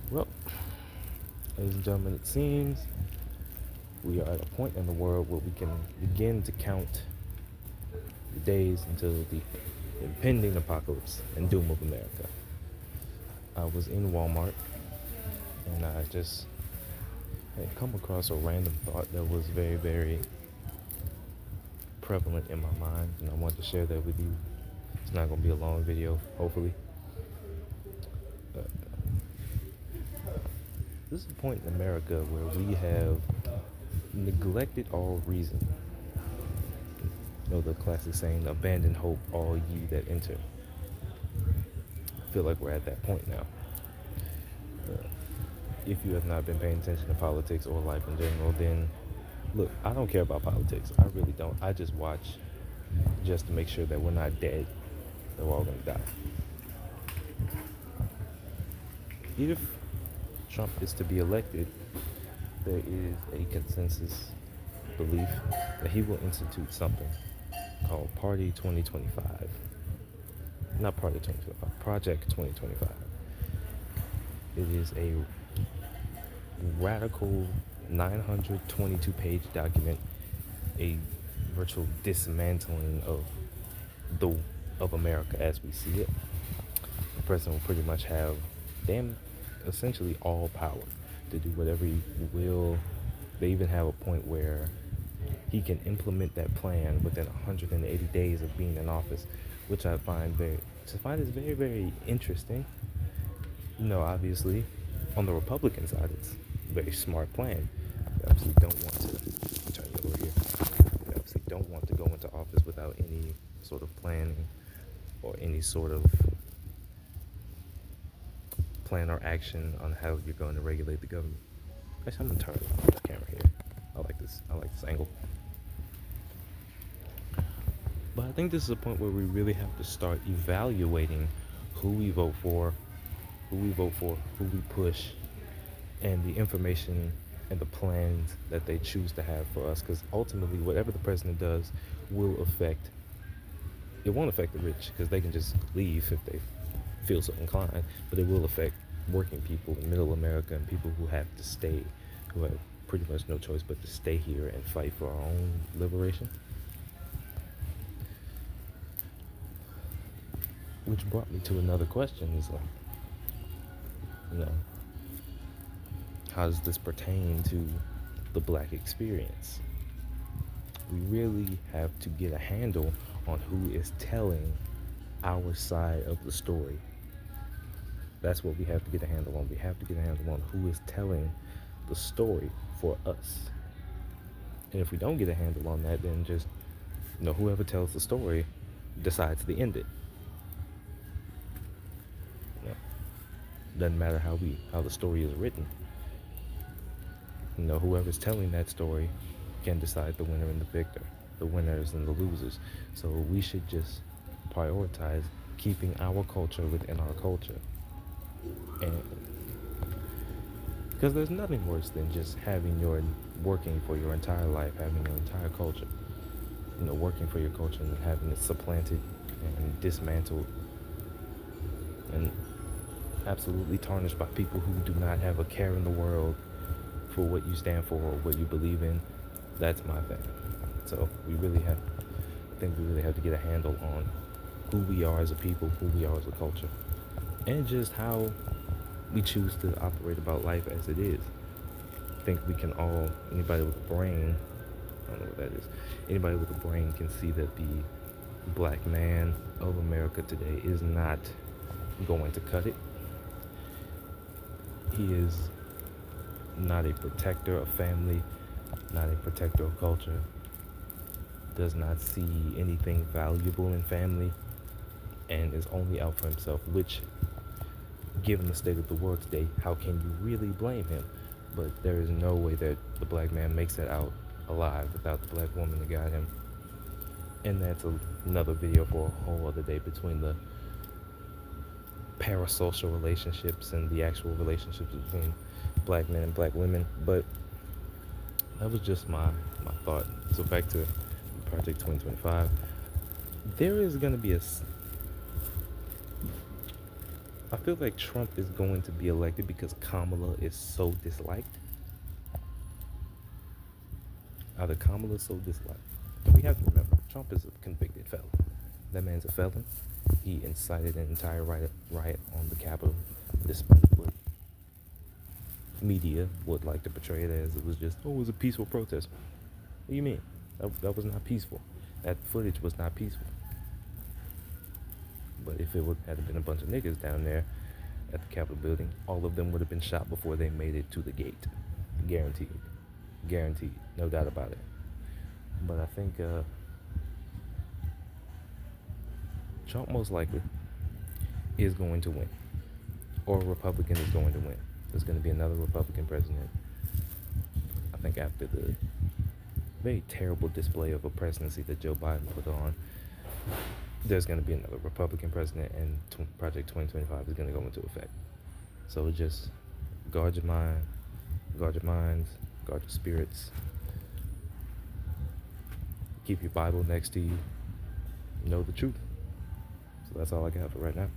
Well, ladies and gentlemen, it seems we are at a point in the world where we can begin to count the days until the impending apocalypse and doom of America. I was in Walmart and I just had come across a random thought that was very, very prevalent in my mind, and I wanted to share that with you. It's not going to be a long video, hopefully. Uh, this is a point in America where we have neglected all reason. You know the classic saying, abandon hope, all ye that enter. I feel like we're at that point now. Uh, if you have not been paying attention to politics or life in general, then look, I don't care about politics. I really don't. I just watch just to make sure that we're not dead, that we're all going to die. If Trump is to be elected, there is a consensus belief that he will institute something called Party 2025. Not Party 2025, Project 2025. It is a radical 922-page document, a virtual dismantling the of America as we see it. The president will pretty much have essentially all power to do whatever he will. They even have a point where he can implement that plan within 180 days of being in office, which I find is very, very interesting. Obviously, on the Republican side, it's a very smart plan. We absolutely don't want to turn it over here. We absolutely don't want to go into office without any sort of planning or any sort of plan or action on how you're going to regulate the government. Actually, I'm gonna turn the camera here. I like this. I like this angle. But I think this is a point where we really have to start evaluating who we vote for, who we push, and the information and the plans that they choose to have for us. Because ultimately, whatever the president does it won't affect the rich because they can just leave if they feel so inclined, but it will affect working people in middle America and people who have to stay, who have pretty much no choice but to stay here and fight for our own liberation. Which brought me to another question, is like, you know, how does this pertain to the black experience? We really have to get a handle on who is telling our side of the story. That's what we have to get a handle on. We have to get a handle on who is telling the story for us. And if we don't get a handle on that, then just, whoever tells the story decides to end it. Doesn't matter how the story is written. Whoever's telling that story can decide the winner and the victor, the winners and the losers. So we should just prioritize keeping our culture within our culture. And because there's nothing worse than just working for your entire life, having your entire culture, working for your culture and having it supplanted and dismantled and absolutely tarnished by people who do not have a care in the world for what you stand for or what you believe in. That's my thing. So I think we really have to get a handle on who we are as a people, who we are as a culture, and just how we choose to operate about life as it is. I think we can all, anybody with a brain, I don't know what that is, anybody with a brain can see that the black man of America today is not going to cut it. He is not a protector of family, not a protector of culture, does not see anything valuable in family, and is only out for himself, which, given the state of the world today, how can you really blame him? But there is no way that the black man makes it out alive without the black woman that got him. And that's another video for a whole other day, between the parasocial relationships and the actual relationships between black men and black women. But that was just my thought. So back to Project 2025. There is going to be I feel like Trump is going to be elected because Kamala is so disliked. Either Kamala is so disliked. We have to remember, Trump is a convicted felon. That man's a felon. He incited an entire riot on the Capitol, despite what media would like to portray it as. It was just, oh, it was a peaceful protest. What do you mean? That was not peaceful. That footage was not peaceful. But if it had been a bunch of niggas down there at the Capitol building, all of them would have been shot before they made it to the gate. Guaranteed. Guaranteed. No doubt about it. But I think Trump most likely is going to win. Or a Republican is going to win. There's going to be another Republican president. I think after the very terrible display of a presidency that Joe Biden put on, there's going to be another Republican president, and Project 2025 is going to go into effect. So just guard your mind, guard your minds, guard your spirits. Keep your Bible next to you. Know the truth. So that's all I got for right now.